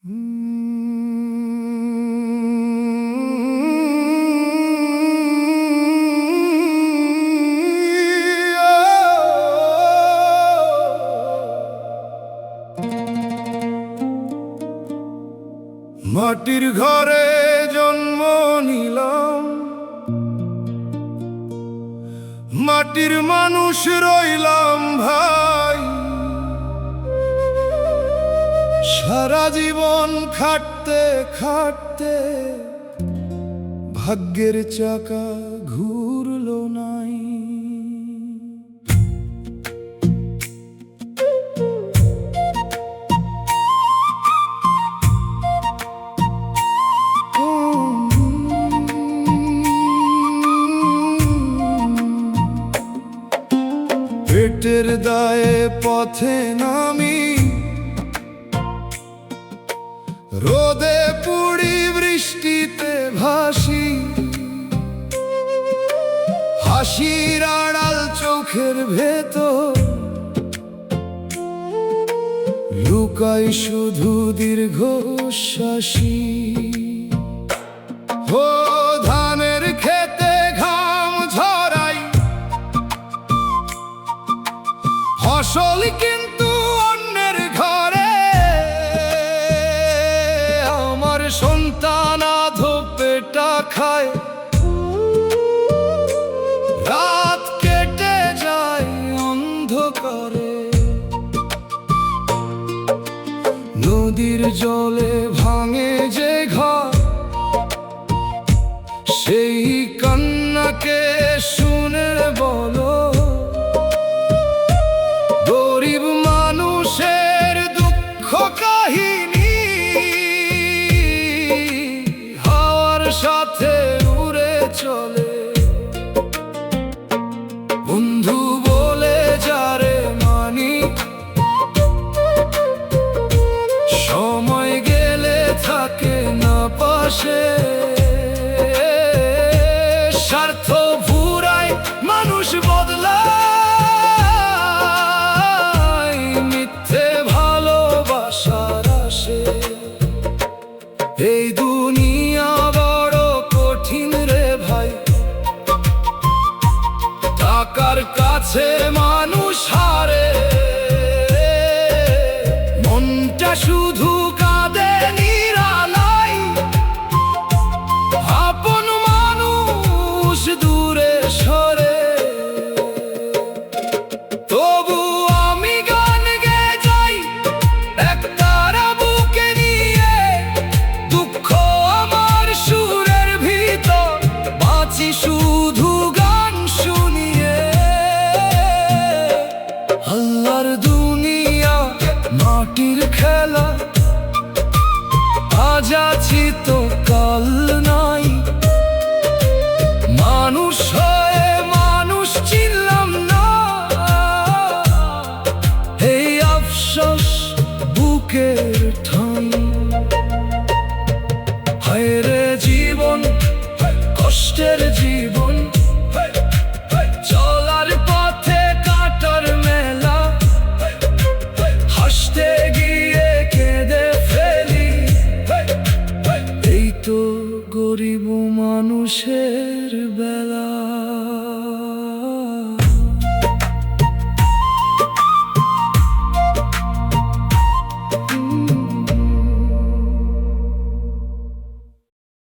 মাটির ঘরে জন্ম নিলাম, মাটির মানুষ রইলাম ভাই। সারা জীবন খাটতে খাটতে ভাগ্যের চাকা ঘুরলো নাই। পেটের দায়ে পথে নামি, রোদে পুড়ি বৃষ্টিতে ভাসি। হাসির আড়াল চোখের ভেতর লুকাই শুধু দীর্ঘশ্বাসী। ও ধানের খেতে ঘাম ঝরাই, ফসল কিন্তু অন্যের ঘরে। আমার সন্তান আধো পেটা খায়, রাত কেটে যায় অন্ধকারে। নদীর জলে ভাঙে যে ঘর, সেই কান্নাকে শুনে বলো, গরিব মানুষের দুঃখ কাহিনী হাওয়ার সাথে উড়ে চলে। বন্ধু বলে যারে মানি, সময় গেলে থাকে না পাশে। স্বার্থ ভুরায় মানুষ বদলায়, মিথ্যে ভালোবাসার আসে। এই দুনিয়া বড় কঠিন রে ভাই, টাকার কাছে মানুষ হারে। মনটা শুধু কাঁদে নিরালাই, আপন মানুষ দূরে সরে। তবু আমি গান গেয়ে যাই একতারা বুকে নিয়ে, দুঃখ আমার সুরের ভিতর, বাঁচি শুধু গান শুনিয়ে। আল্লাহর দুনিয়া মাটির খেলা, আজ আছি তো কাল নাই। মানুষ হয়ে মানুষ চিনলাম না, এই আফসোস বুকের ঠাই। হায় রে জীবন, কষ্টের জীবন,